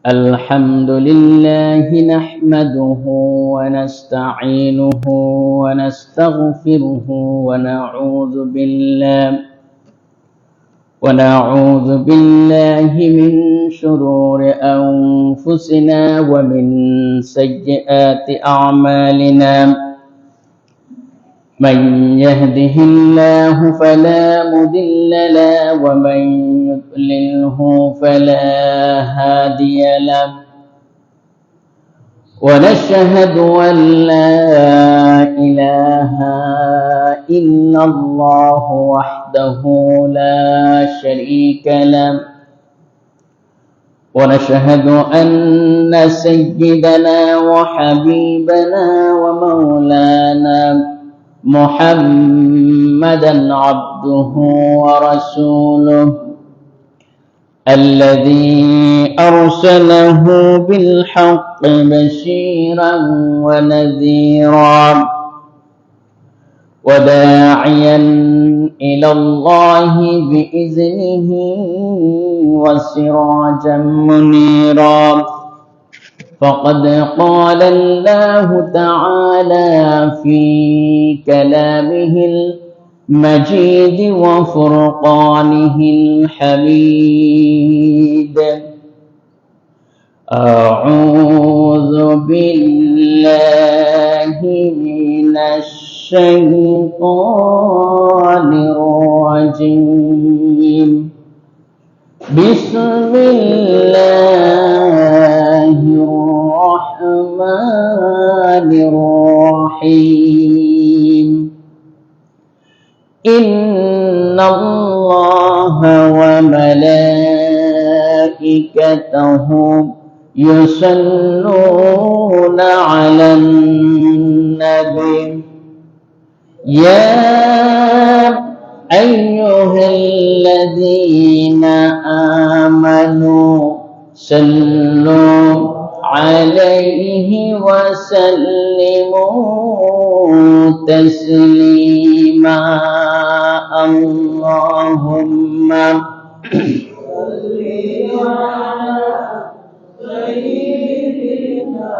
الحمد لله نحمده ونستعينه ونستغفره ونعوذ بالله من شرور أنفسنا ومن سيئات أعمالنا. من يهده الله فلا مضل له ومن يضلله فلا هادي له. ونشهد أن لا إله إلا الله وحده لا شريك له. ونشهد أن سيدنا وحبيبنا ومولانا محمدا عبده ورسوله الذي أرسله بالحق بشيرا ونذيرا وداعيا إلى الله بإذنه وسراجا منيرا. فقد قال الله تعالى في كلامه المجيد وفرقانه الحميد: أعوذ بالله من الشيطان الرجيم. بسم الله الرحمن الرحيم. إن الله وملائكته يصلون على النبي يا أيها الذين آمنوا صلوا عليه وسلموا تسليما. اللهم صل على سيدنا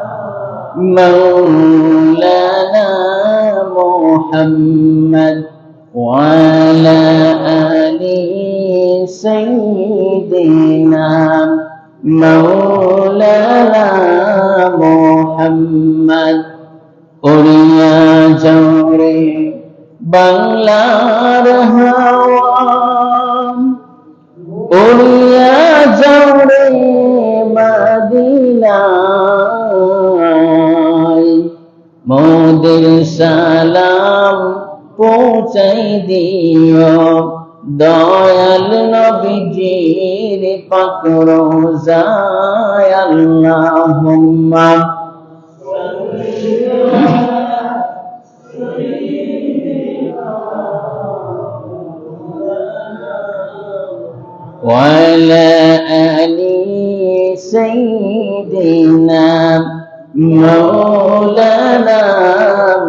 مولانا محمد وعلى آل سيدنا مولانا محمد. উড়িয়া যাওরে বাংলার হাওয়া, উড়িয়া যাওরে মদিনায়, মোদের সালাম পৌঁছাই দিও দয়াল নবীজির পাক রোজায়। আল্লাহুম্মা وعلى آل سيدنا مولانا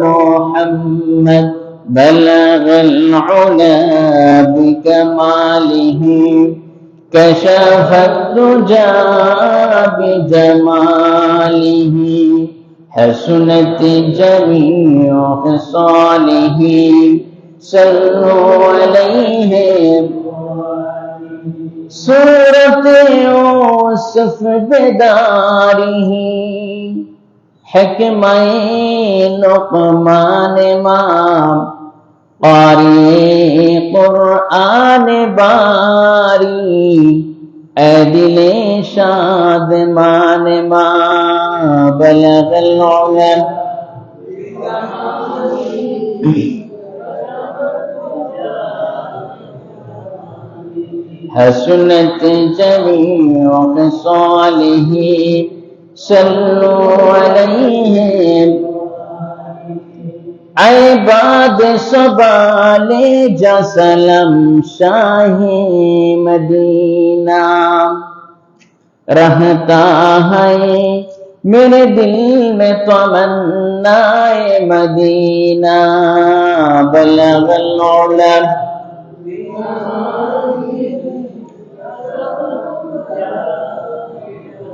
محمد. بلغ العلا بكماله كشف الدجى بجماله حسنت جميع خصاله. صلوا عليه सूरत यूसुफ बेदारी हिकमत लुक़मान मां क़ारी कुरआन बारी ऐ दिले शाद मान मां बलगल उला हसनत जमीअ ख़िसालिही सल्लू अलैहि। ऐबाद सबाले जा सलम शाही मदीना रहता है मेरे दिल में तमन्नाए मदीना। बलगल उला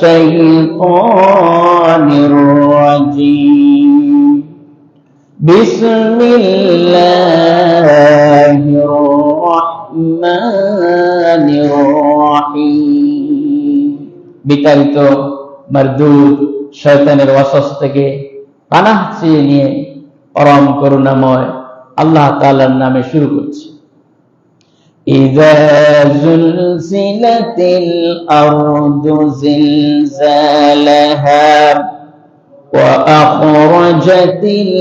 শাইতানির রাজীম। বিসমিল্লাহির রাহমানির রাহিম। বিতাড়িত মারদুদ শয়তানের ওয়াসওয়াসা থেকে পানাহ চেয়ে নিয়ে পরম করুণাময় আল্লাহ তাআলার নামে শুরু করছি। ইযা যুলজিলাতিল আরদু জিলজালাহা ওয়া আখরাজাতিল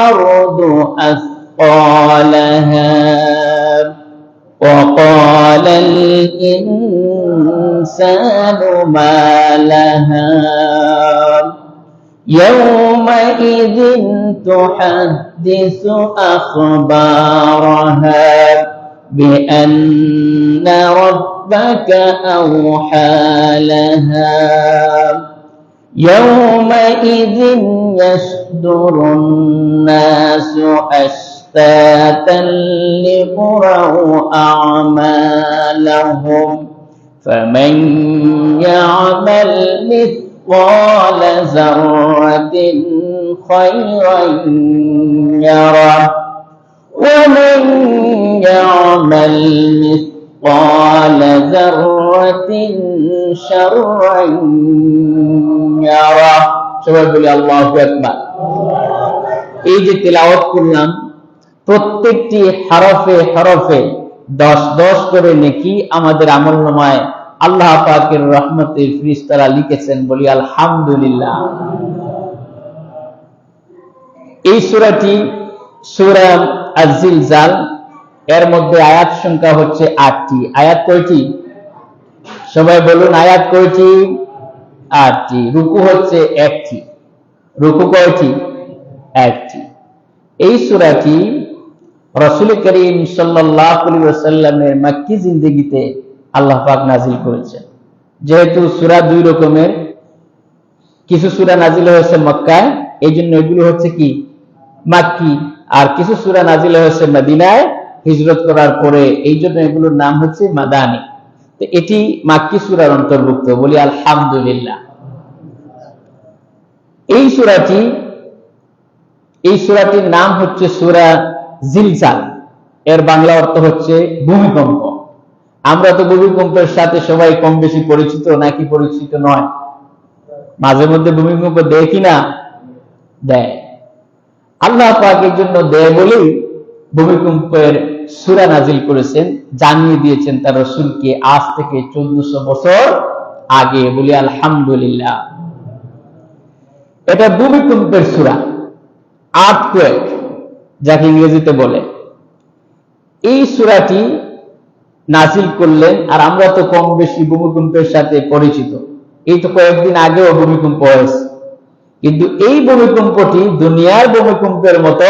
আরদু আসকালাহা ওয়া ক্বালাল ইনসানু মা লাহা ইয়াওমাইযিন তুহাদ্দিসু আখবারাহা بأن ربك أوحى لها يومئذ يصدر الناس أشتاتا ليروا أعمالهم فمن يعمل مثقال ذرة خيرا يره ومن يعمل مثقال ذرة شرا يره। সবাই বলি আল্লাহু আকবার। এই যে তিলাওয়াত করলাম, প্রত্যেকটি হরফে হরফে 10 করে নেকি আমাদের আমলনামায় আল্লাহ পাকের রহমতের ফেরেশতারা লিখেছেন। বলি আলহামদুলিল্লাহ। এই সূরাটি সূরা আয-জিলজাল, এর মধ্যে আয়াত সংখ্যা হচ্ছে 8টি। আয়াত কয়টি? সবাই বলুন আয়াত কয়টি? 8টি। রুকু হচ্ছে 1টি। রুকু কয়টি? 1টি। এই সূরাটি রাসূল করিম সাল্লাল্লাহু আলাইহি ওয়াসাল্লামের মক্কি জিন্দেগিতে আল্লাহ পাক নাজিল করেছেন। যেহেতু সূরা দুই রকমের, কিছু সূরা নাজিল হয়েছে মক্কায়, এইজন্য এগুলো হচ্ছে কি মাক্কি, আর কিছু সূরা নাজিল হয়েছে মদিনায় হিজরত করার পরে, এইজন্য এগুলোর নাম হচ্ছে মাদানী। তো এটি মাক্কি সূরার অন্তর্ভুক্ত। বলি আলহামদুলিল্লাহ। এই সূরাটির নাম হচ্ছে সূরা জিলজাল। এর বাংলা অর্থ হচ্ছে ভূমিকম্প। আমরা তো ভূমিকম্পের সাথে সবাই কম বেশি পরিচিত, নাকি পরিচিত নয়? মাঝে মধ্যে ভূমিকম্প দেয় কিনা? দেয়। আল্লাহ পাকের জন্য দেয় বলেই ভূমিকম্পের সূরা নাজিল করেছেন, জানিয়ে দিয়েছেন তার রাসূলকে আজ থেকে 1400 বছর আগে। বলি আলহামদুলিল্লাহ। এটা ভূমিকম্পের সূরা, আর্থকোয়েক যাকে ইংরেজিতে বলে। এই সূরাটি নাজিল করলেন, আর আমরা তো কম বেশি ভূমিকম্পের সাথে পরিচিত। এই তো কয়েকদিন আগেও ভূমিকম্প হয়েছে, কিন্তু এই ভূমিকম্পটি দুনিয়ার ভূমিকম্পের মতো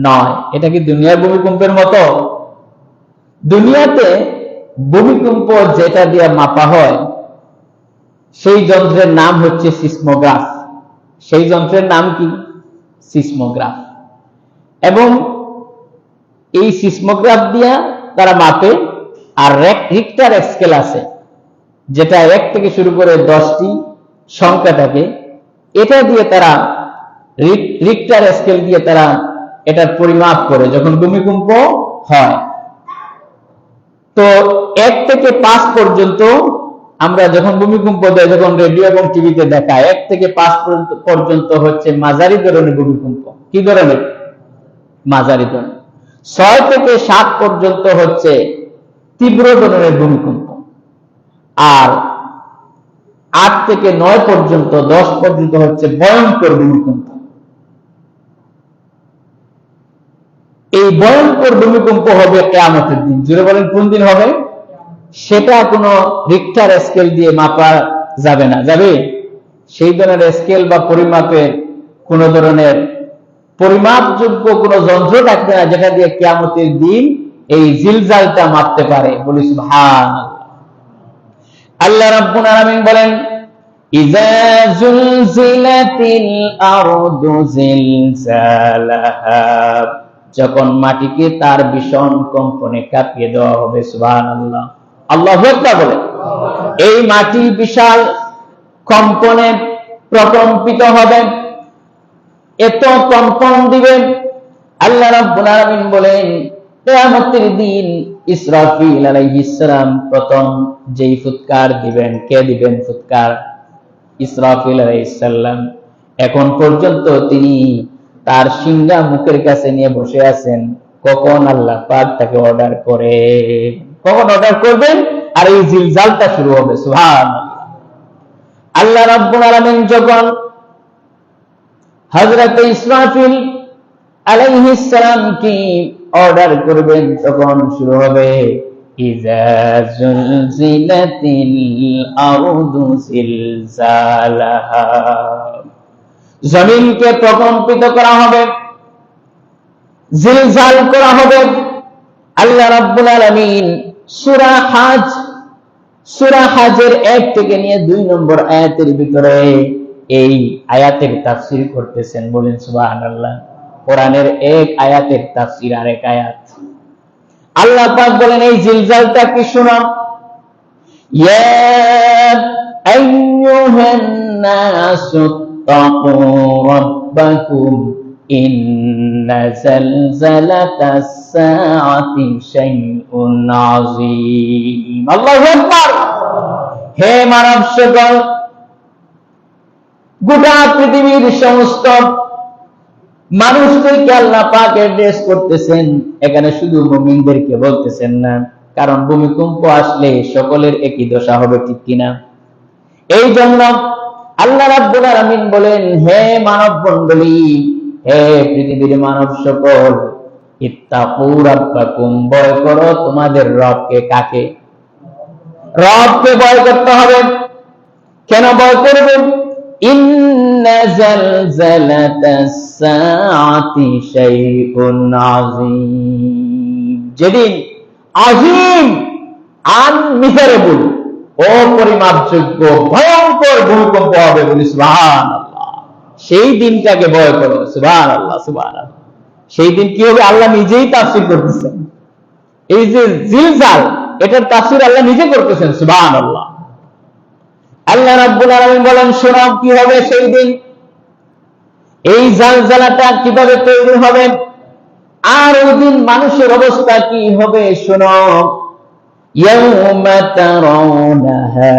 নয়। এটা কি দুনিয়ার ভূমিকম্পের মতো? দুনিয়াতে ভূমিকম্প যেটা দিয়ে মাপা হয়, সেই যন্ত্রের নাম হচ্ছে সিসমোগ্রাফ। সেই যন্ত্রের নাম কি? সিসমোগ্রাফ। এবং এই সিসমোগ্রাফ দিয়া তারা মাপে। আর রিক্টার স্কেল আছে, যেটা 1 থেকে শুরু করে 10টি সংখ্যা থাকে, এটা দিয়ে তারা রিক্টার স্কেল দিয়ে তারা এটার পরিমাপ করে যখন ভূমিকম্প হয়। তো 1 থেকে 5 পর্যন্ত আমরা যখন ভূমিকম্প দেয়, যখন রেডিও এবং টিভিতে দেখায়, 1 থেকে 5 পর্যন্ত হচ্ছে মাঝারি ধরনের ভূমিকম্প। কি ধরনের? মাঝারি ধরনের। 6 থেকে 7 পর্যন্ত হচ্ছে তীব্র ধরনের ভূমিকম্প। আর 8 থেকে 9 পর্যন্ত, 10 পর্যন্ত হচ্ছে ভয়ঙ্কর ভূমিকম্প। এই ভয়ঙ্কর ভূমিকম্প হবে কিয়ামতের দিন। জোরে বলেন কোন দিন হবে? সেটা কোনো রিক্টার স্কেল দিয়ে মাপা যাবে না। যাবে? সেই ধরনের স্কেল বা পরিমাপের কোন ধরনের পরিমাপযোগ্য কোন যন্ত্র থাকবে না, যেটা দিয়ে কিয়ামতের দিন এই জিলজালটা মাপতে পারে। বলি সুবহানাল্লাহ। আল্লাহ রাব্বুল আলামিন বলেন, ইযা যুলজিলাতিল আরদু জিলজালাহা, যখন মাটিকে তার ভীষণ কম্পনে কাঁপিয়ে দেওয়া হবে। সুবহানাল্লাহ। আল্লাহু আকবার বলে। এই মাটি বিশাল কম্পনে প্রকম্পিত হবে, এত কম্পন দিবেন। আল্লাহ রাব্বুল আলামিন বলেন কিয়ামতের দিন ইসরাফিল আলাইহিস সালাম প্রথম যেই ফুৎকার দিবেন, কে দিবেন ফুৎকার? ইসরাফিল আলাইহিস সালাম। এখন পর্যন্ত তিনি তার সিংহা মুখের কাছে নিয়ে বসে আছেন, কখন আল্লাহ পাক তাকে অর্ডার করে, কখন অর্ডার করবেন আর এই জিলজালটা শুরু হবে। সুবহানাল্লাহ। আল্লাহ রাব্বুল আলামিন যখন হযরত ইসরাফিল আলাইহিস সালাম কি অর্ডার করবেন, তখন শুরু হবে ইযা যুলজিলাতিল আরদু জিলজালাহা। জমিনকে প্রকম্পিত করা হবে, জিলজাল করা হবে। আল্লাহ রাব্বুল আলামিন সূরা হাজের 1 থেকে নিয়ে 2 নম্বর আয়াতের ভিতরে এই আয়াতের তাফসীর করতেছেন। বলেন সুবহানাল্লাহ। কোরআনের এক আয়াতের তাফসীর আর এক আয়াত। আল্লাহ পাক বলেন এই জিলজালটা কি শুনুন। ইয়া আইয়ুহান নাসু তাকু রাব্বাকুম ইন্না জালজালাতাস সাআতি শাইউন আযীম। আল্লাহু আকবার। হে মানব সকল, গোটা পৃথিবীর সমস্ত মানুষদেরকে আল্লাহ পাক অ্যাড্রেস করতেছেন, এখানে শুধু মুমিনদেরকে বলতেছেন না, কারণ ভূমিকম্প আসলে সকলের একই দশা হবে, ঠিক কিনা? এই জন্য আল্লাহ রাব্বুল আলামিন বলেন হে মানব মণ্ডলী, হে পৃথিবীর মানব সকল, ইত্তাকু রাব্বাকুম, ভয় করো তোমাদের রবকে। কাকে? রবকে ভয় করতে হবে। কেন ভয় করবেন? ইন্না জালজালাতাস সাআতি শাইউন আযীম। যেদিন আযীম, আনমিজারেবল, অপরিমাপযোগ্য ভয়ঙ্কর ভূমিকম্প হবে। বলি সুবহানাল্লাহ। সেই দিনটাকে ভয় করো। সুবহানাল্লাহ, সুবহানাল্লাহ। সেই দিন কি হবে আল্লাহ নিজেই তাফসীর করতেছেন। এই যে জিলজাল, এটার তাফসীর আল্লাহ নিজে করতেছেন। সুবহানাল্লাহ। আল্লাহ রাব্বুল আলামিন বলেন শোনো কি হবে সেই দিন, এই জালজালাটা কিভাবে তৈরি হবে, আর ওই দিন মানুষের অবস্থা কি হবে শোনো। ইয়াউমা তারাউনাহা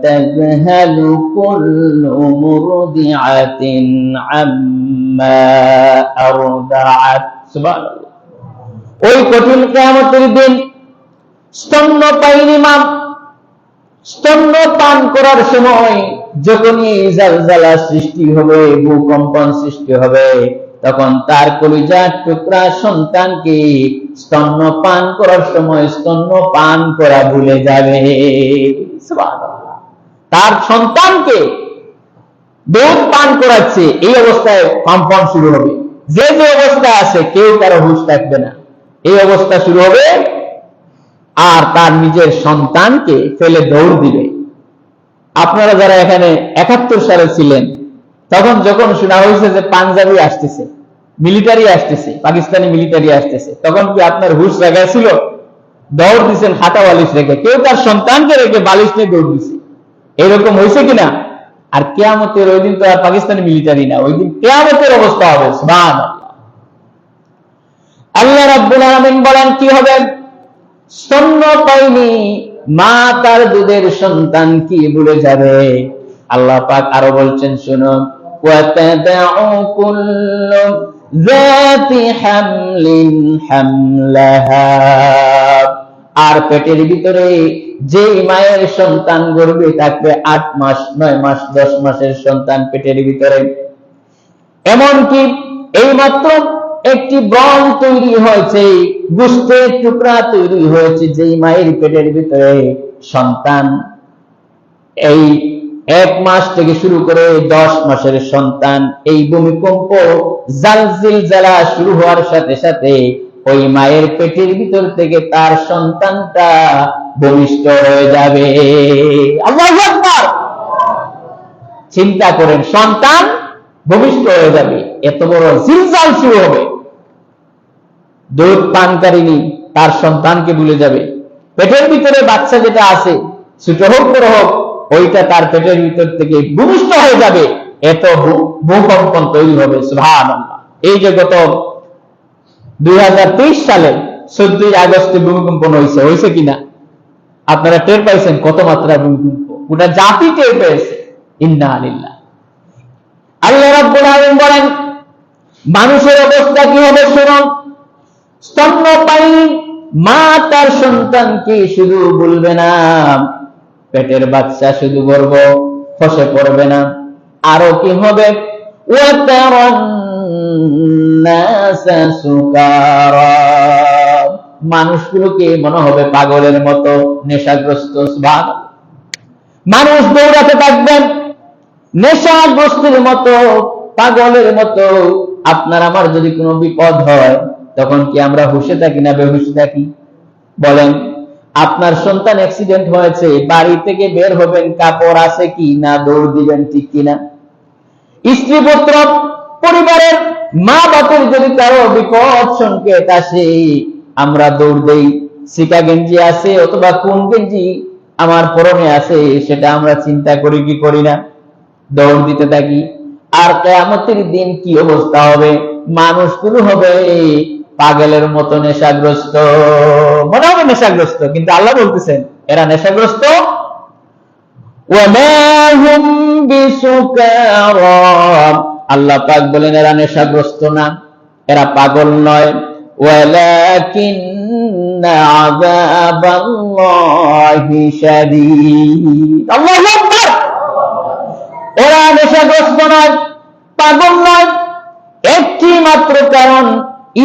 তাযহালু কুল্লু মুরদিআতিন আম্মা আরদাআত। সুবহানাল্লাহ। ওই কঠিন কিয়ামতের দিন স্তন্যপায়িনী মা স্তন্যপান করার সময় যখনই জালজালা সৃষ্টি হবে, ভূকম্পন সৃষ্টি হবে, তখন তার কলিজার টুকরা সন্তানকে স্তন্যপান করার সময় স্তন্যপান করা ভুলে যাবে। সুবহানাল্লাহ। তার সন্তানকে দুধ পান করাচ্ছে, এই অবস্থায় কম্পন শুরু হবে। যে যে অবস্থা আছে কেউ কারো হুঁশ থাকবে না, এই অবস্থা শুরু হবে। আর তার নিজের সন্তানকে ফেলে দৌড় দিবে। আপনারা যারা এখানে 71 সালে ছিলেন, তখন যখন শোনা হয়েছে যে পাঞ্জাবি আসতেছে, মিলিটারি আসতেছে, পাকিস্তানি মিলিটারি আসতেছে, তখন কি আপনার হুঁশ জায়গায় ছিল? দৌড় দিচ্ছেন খাতা বালিশ রেখে, কেউ তার সন্তানকে রেখে বালিশ নিয়ে দৌড় দিচ্ছে। এরকম হয়েছে কিনা? আর কিয়ামতের ওই দিন তো আর পাকিস্তানি মিলিটারি না, ওই দিন কিয়ামতের অবস্থা হবে। সুবহানাল্লাহ। আল্লাহ রাব্বুল আলামিন বলেন কি হবে? স্তন্যপায়িনী মা তার দুধের সন্তান কি ভুলে যাবে। আল্লাহ পাক আরো বলছেন শুনো, ওয়াতাদাউ কুল্লু যাতি হামলিন হামলাহা। আর পেটের ভিতরে যেই মায়ের সন্তান গর্ভে থাকবে 8 মাস, 9 মাস, 10 মাসের সন্তান পেটের ভিতরে, এমনকি এইমাত্র একটি ব্রণ তৈরি হয়েছে, গোশতের টুকরা তৈরি হয়েছে, যেই মায়ের পেটের ভিতরে সন্তান এই 1 মাস থেকে শুরু করে 10 মাসের সন্তান, এই ভূমিকম্প জালজিলজালা শুরু হওয়ার সাথে সাথে ওই মায়ের পেটের ভিতর থেকে তার সন্তানটা ভূমিষ্ঠ হয়ে যাবে। আল্লাহু আকবার। চিন্তা করেন, সন্তান ভূমিষ্ঠ হয়ে যাবে, এত বড় জিলজাল শুরু হবে। দুধ পানকারিনী তার সন্তানকে ভুলে যাবে। পেটের ভিতরে বাচ্চা যেটা আছে, ছোট হোক বড় হোক, ওইটা তার পেটের ভিতর থেকে ভূমিষ্ঠ হয়ে যাবে, এত ভূকম্পন তৈরি হবে। সুবহানাল্লাহ। এই যে গত 2023 সালে 14 আগস্টে ভূমিকম্পন হয়েছে কিনা আপনারা টের পাইছেন? কত মাত্রা ভূমিকম্প, গোটা জাতি টের পেয়েছে। ইন্না লিল্লাহ। আল্লাহ রাব্বুল আলামিন বলেন, মানুষের অবস্থা কি হবে শুনুন। স্তন্যপায়ী মা তার সন্তানকে শুধু বলবে না, পেটের বাচ্চা শুধু গর্ব খসে পড়বে না, আরো কি হবে? মানুষগুলোকে মনে হবে পাগলের মতো, নেশাগ্রস্ত। মানুষ দৌড়াতে থাকবেন নেশাগ্রস্তের মতো, পাগলের মতো। আপনার আমার যদি কোনো বিপদ হয়, তখন কি আমরা হুশে থাকি না বেহুশে থাকি? বলেন। আপনার সন্তান অ্যাক্সিডেন্ট হয়েছে, বাড়ি থেকে বের হবেন, কাপড় আছে কি না, দৌড় দিবেন, ঠিক কিনা? স্ত্রী পুত্র পরিবারের মা বাপের যদি কারো বিপদ সংকেত আসে, আমরা দৌড় দেই। সিকা গেঞ্জি আছে অথবা কোন গেঞ্জি আমার পরনে আছে সেটা আমরা চিন্তা করি কি করি না? দৌড় দিতে থাকি। আর কিয়ামতের দিন কি অবস্থা হবে? মানুষগুলো হবে পাগলের মতো নেশাগ্রস্ত, মনে হবে নেশাগ্রস্ত, কিন্তু আল্লাহ বলতেছেন এরা নেশাগ্রস্ত। আল্লাহ পাক বলেন এরা নেশাগ্রস্ত না, এরা পাগল নয়। ওয়ালাকিন্না আযাবাল্লাহি শাদীদ। আল্লাহু আকবার। এরা নেশাগ্রস্ত নয়, পাগল নয়, একটি মাত্র কারণ,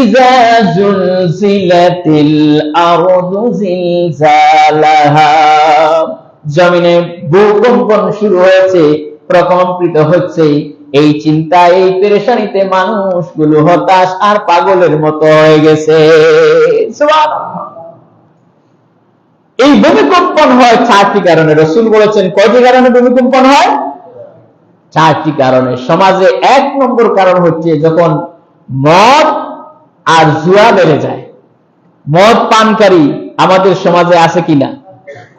ইযা জুলজিলাতিল আরদু জিলজালাহা, জমিনে ভূকম্পন শুরু হয়েছে, প্রকম্পিত হচ্ছে। এই চিন্তা, এই পেরেশানিতে মানুষগুলো হতাশ আর পাগলের মতো হয়ে গেছে। সুবহানাল্লাহ। এই ভূমিকম্পন হয় 4টি কারণে। রাসূল বলেছেন কয়টি কারণে ভূমিকম্পন হয়? 4টি কারণে। সমাজে 1 নম্বর কারণ হচ্ছে যখন মদ আর জুয়া বেড়ে যায়। মদ পানকারী আমাদের সমাজে আছে কিনা,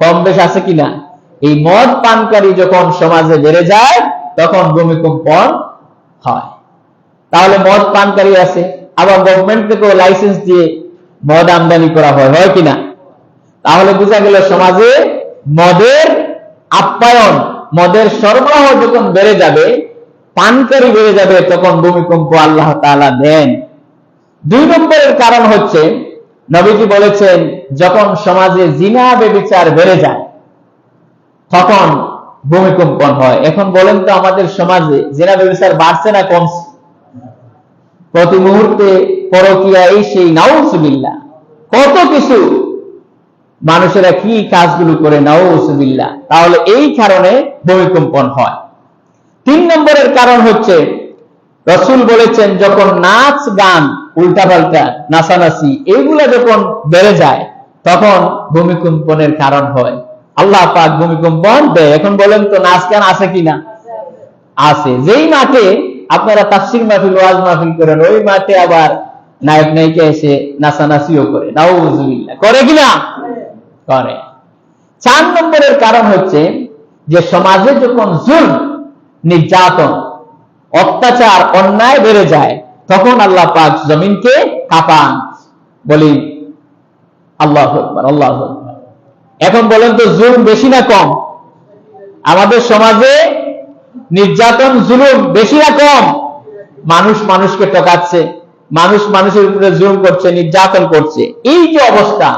কম বেশ আছে কিনা? এই মদ পানকারী যখন সমাজে বেড়ে যায় তখন ভূমিকম্পন হয়। তাহলে মদ পানকারী আছে, আবার গভর্নমেন্ট থেকেও লাইসেন্স দিয়ে মদ আমদানি করা হয় কিনা? তাহলে বোঝা গেল সমাজে মদের আপ্যায়ন, মদের সরবরাহ যখন বেড়ে যাবে, পানকারী বেড়ে যাবে, তখন ভূমিকম্প আল্লাহ তাআলা দেন। 2 নম্বরের কারণ হচ্ছে নবীজি বলেছেন যখন সমাজে জিনা ব্যভিচার বেড়ে যায় তখন ভূমিকম্পন হয়। এখন বলেন তো আমাদের সমাজে জিনা ব্যভিচার বাড়ছে না কমছে? প্রতি মুহূর্তে পরকীয়া, এই সেই, নাউজুবিল্লাহ, কত কিছু মানুষেরা কি কাজগুলো করে, নাউজুবিল্লাহ। তাহলে এই কারণে ভূমিকম্পন হয়। 3 নম্বরের কারণ হচ্ছে রাসূল বলেছেন যখন নাচ গান, উল্টাপাল্টা নাচানাচি, এইগুলা যখন বেড়ে যায় তখন ভূমিকম্পনের কারণ হয়। আল্লাহ পাক ভূমিকম্পন দেয়। এখন বলেন তো নাচ গান আছে কিনা? আছে। যেই মাঠে আপনারা তাফসীর মাহফিল, ওয়াজ মাহফিল করেন, ওই মাঠে আবার নায়ক নায়িকা এসে নাচানাচিও করে, নাউজুবিল্লাহ, করে কিনা? করে। 4 নম্বরের কারণ হচ্ছে যে সমাজে যখন জুলম, নির্যাতন, অত্যাচার, অন্যায় বেড়ে যায় তখন আল্লাহ পাক জমিনকে কাঁপান। বলি আল্লাহু আকবার, আল্লাহু আকবার। এখন বলেন তো জুলম বেশি না কম? আমাদের সমাজে নির্যাতন, জুলুম বেশি না কম? মানুষ মানুষকে ঠকাচ্ছে, মানুষ মানুষের উপরে জুলুম করছে, নির্যাতন করছে। এই যে অবস্থা,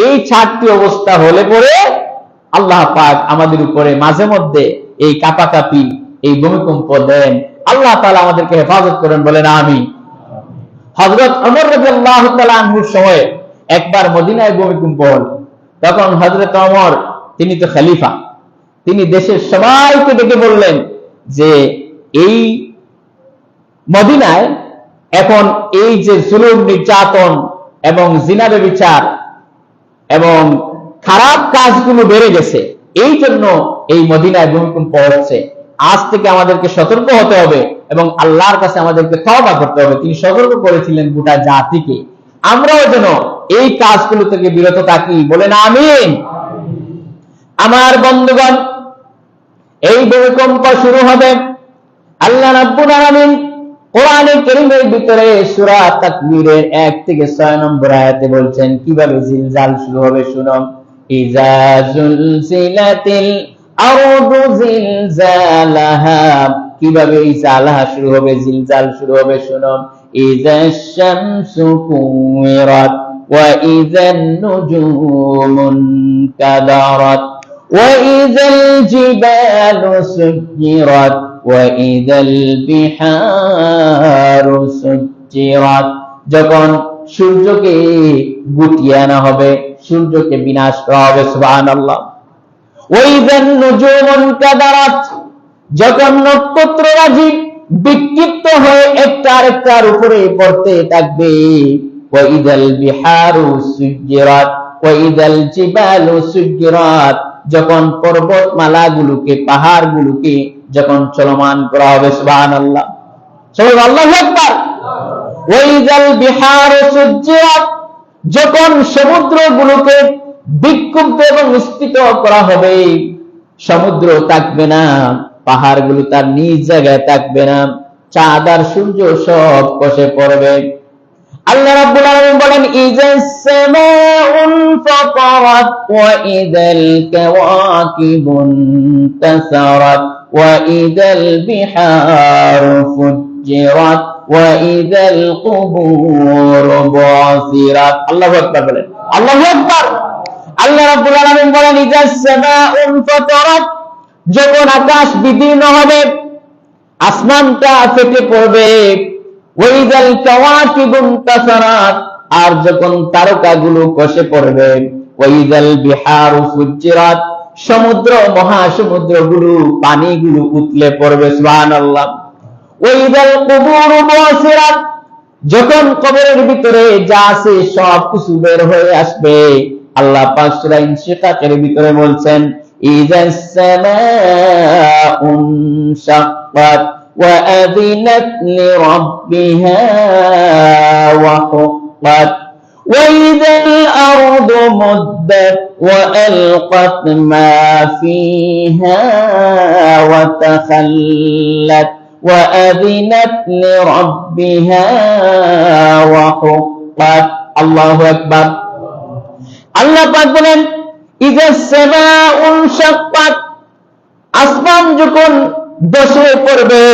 এই 4টি অবস্থা হলে পরে আল্লাহ পাক আমাদের উপরে মাঝে মধ্যে এই কাঁপাকাঁপি, এই ভূমিকম্প দেন। আল্লাহ তাআলা আমাদেরকে হেফাজত করেন, বলেন আমিন। হযরত ওমর রাদিয়াল্লাহু তাআলা আনহুর সময়ে একবার মদিনায় ভূমিকম্প হল। তখন হযরত ওমর, তিনি তো খলিফা, তিনি দেশের সবাইকে ডেকে বললেন যে এই মদিনায় এখন এই যে জুলুম, নির্যাতন এবং জিনা ব্যভিচার এবং খারাপ কাজগুলো বেড়ে গেছে, এই জন্য এই মদিনায় ভূমিকম্প হচ্ছে। আজ থেকে আমাদেরকে সতর্ক হতে হবে এবং আল্লাহর কাছে আমাদেরকে তওবা করতে হবে। তিনি সতর্ক করেছিলেন গোটা জাতিকে। আমরাও যেন এই কাজগুলো থেকে বিরত থাকি, বলেন আমিন। আমার বন্ধুগণ, এই ভূমিকম্প শুরু হবে। আল্লাহ রাব্বুল আলামিন কোরআনে কারীমের ভিতরে সূরা তাকবীরের 1 থেকে 6 নম্বর আয়াতে বলছেন কিভাবে জিলজাল শুরু হবে শুনো। ইযা জুলজিলাতিল আরদু জিলজালাহা, কিভাবে ইজালাহা শুরু হবে, জিলজাল শুরু হবে শুনো। ইযা শামসু কুওয়িরাত ওয়া ইযান নুজুমুন কাদারাত ওয়া ইযাল জিবালু সুজ্জিরাত ওয়া ইযাল বিহারু সুজ্জিরাত, যখন সূর্যকে গুটিয়ে আনা হবে, সূর্যকে বিনাশ করা হবে। সুবহানাল্লাহ। ওয়া ইযান নুজুমুন কাদারাত, যখন নক্ষত্ররাজি বিক্ষিপ্ত হয়ে একটা আরেকটার উপরে পড়তে থাকবে। ওয়া ইযাল বিহারু সুজ্জিরাত ওয়া ইযাল জিবালু সুজ্জিরাত, যখন পর্বতমালাগুলোকে, পাহাড়গুলোকে যখন চলমান করা হবে। সুবহানাল্লাহ, সবাই আল্লাহু আকবার। ওয়া ইযাল বিহারু সুজ্জিরাত, যখন সমুদ্রগুলোকে বিক্ষুব্ধ এবং স্থিত করা হবে, সমুদ্র থাকবে না, পাহাড়গুলো তার নিজ জায়গায় থাকবে না, চাঁদ আর সূর্য সব খসে পড়বে। আল্লাহ রাব্বুল আলামিন বলেন ইযাস সামাউন ফাতারাত ওয়া ইযাল কাওয়াকিবুন তাসারাত ওয়া ইযাল বিহারু ফুজ্জিরাত ওয়া ইযাল কুবুর বুসিরাত। আল্লাহু আকবার বলেন, আল্লাহু আকবার। আল্লাহ রাব্বুল আলামিন বলেন ইযাস সামাউন ফাতারাত, যখন আকাশ বিদীর্ণ হবে, আসমানটা ফেটে পড়বে। ওয়া ইযাল কাওয়াকিবুন তাসারাত, আর যখন তারকাগুলো খসে পড়বে। ওয়া ইযাল বিহারু ফুজ্জিরাত, সমুদ্র মহাসমুদ্রগুলো, পানিগুলো উতলে পড়বে। সুবহানাল্লাহ। ওয়া ইযাল কুবুরু বুসিরাত, যখন কবরের ভিতরে যা আছে সব কিছু বের হয়ে আসবে। আল্লাহ পাক সূরা ইনশিকাকের ভিতরে বলছেন ইযাস সামাউন শাক্কাত ওয়া আযিনাত লিরাব্বিহা ওয়া হুক্কাত ওয়া ইযাল আরদু মুদ্দাত ওয়া আলকাত মা ফিহা ওয়া তাখাল্লাত ওয়া আযিনাত লিরাব্বিহা ওয়া হুক্কাত। আল্লাহু আকবার। আল্লাহ পাক বলেন ইযাস সামাউন শাক্কাত, আসমান যখন ধসে পড়বে।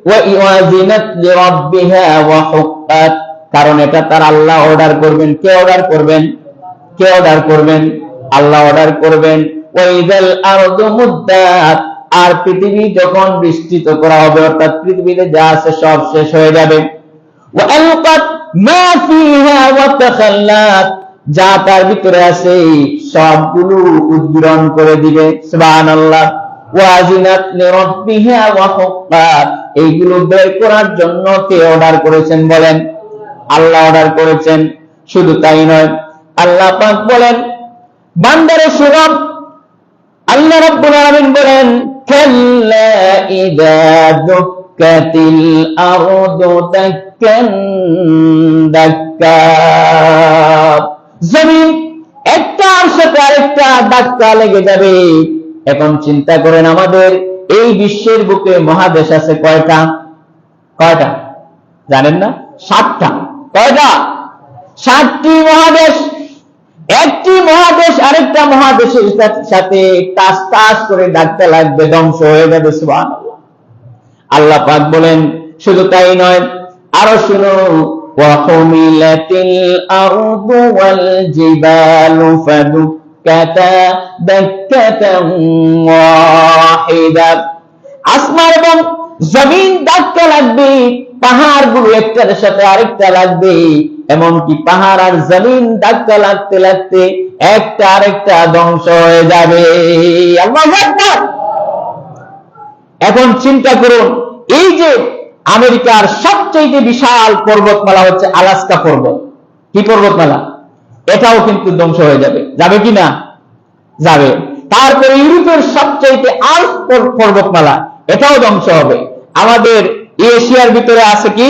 ওয়া ইওয়াজিনাত লিরাব্বিহা ওয়া হুক্কাত, কারণ এটা তার আল্লাহ অর্ডার করবেন। কে অর্ডার করবেন? কে অর্ডার করবেন? আল্লাহ অর্ডার করবেন। ওয়া ইযাল আরদু মুদ্দাত, আর পৃথিবী যখন বিস্তৃত করা হবে, অর্থাৎ পৃথিবীতে যা আছে সব শেষ হয়ে যাবে। ওয়া আলকাত মা ফিহা ওয়া তাখাল্লাত, যা তার ভিতরে আছে সবগুলো উদ্গীরণ করে দিবে। সুবহানাল্লাহ। ওয়াজিনাত লিরাব্বিহা ওয়া হুক্কাত, এইগুলো বের করার জন্য কে অর্ডার করেছেন বলেন? আল্লাহ অর্ডার করেছেন। শুধু তাই নয়, আল্লাহ পাক বলেন বান্দারে শুনো, আল্লাহ রাব্বুল আলামিন বলেন কাল্লা ইযা দুক্কাতিল আরদু দাক্কান দাক্কা, জমিন একটার সাথে আরেকটা ধাক্কা লেগে যাবে। এখন চিন্তা করেন, আমাদের এই বিশ্বের বুকে মহাদেশ আছে কয়টা? কয়টা জানেন না? 7টা। কয়টা? 7টি মহাদেশ। একটি মহাদেশ আরেকটা মহাদেশের সাথে টাস টাস করে ধাক্কা লাগবে, ধ্বংস হয়ে যাবে। সুবহানাল্লাহ। আল্লাহ পাক বলেন শুধু তাই নয়, আরো শুনো, ওয়া হুমিলাতিল আরদু ওয়াল জিবালু ফাদুক্কাতা দাক্কাতান ওয়াহিদা, আসমান এবং জমিন ধাক্কা লাগবে, পাহাড়গুলো একটার সাথে আরেকটা লাগবে, এমনকি পাহাড় আর জমিন ধাক্কা লাগতে লাগতে একটা আরেকটা ধ্বংস হয়ে যাবে। আল্লাহু আকবার। এখন চিন্তা করুন, এই যে আমেরিকার সবচেয়ে বিশাল পর্বতমালা হচ্ছে আলাস্কা পর্বত, কি পর্বতমালা, এটাও কিন্তু ধ্বংস হয়ে যাবে। যাবে কি না? যাবে। তারপরে ইউরোপের সবচেয়ে আল্পস পর্বতমালা, এটাও ধ্বংস হবে। আমাদের এশিয়ার ভিতরে আছে কি?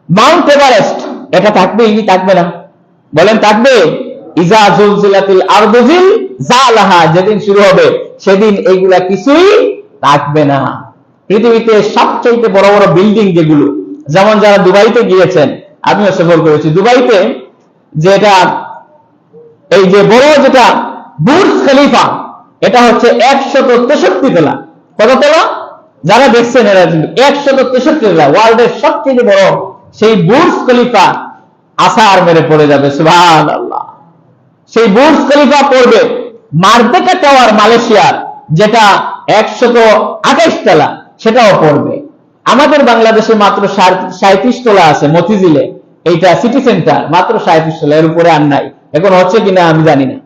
মাউন্ট এভারেস্ট, এটা থাকবে কি থাকবে না? বলেন থাকবে? ইজা জুলজিলাতিল আরদু জিলজালাহা, যেদিন শুরু হবে সেদিন এইগুলা কিছুই থাকবে না। পৃথিবীতে সবচেয়ে বড় বড় বিল্ডিং যেগুলো, যেমন যারা দুবাইতে গিয়েছেন, আমিও সফর করেছি দুবাইতে, যেটা এই যে বড় যেটা বুর্জ খলিফা, এটা হচ্ছে 163 তলা। কত তলা? যারা দেখছেন এরা 163 তলা, ওয়ার্ল্ডের সবচেয়ে বড় সেই বুর্জ খলিফা আছাড় মেরে পড়ে যাবে। সুবহানাল্লাহ। সেই বুর্জ খলিফা পড়বে। মার্বেকা টাওয়ার মালয়েশিয়ার, যেটা 128 তলা, সেটাও পড়বে। আমাদের বাংলাদেশে মাত্র 37 তলা আছে মতিঝিলে, এইটা সিটি সেন্টার, মাত্র 37 তলা, এর উপরে আর নাই। এখন হচ্ছে কিনা আমি জানি না।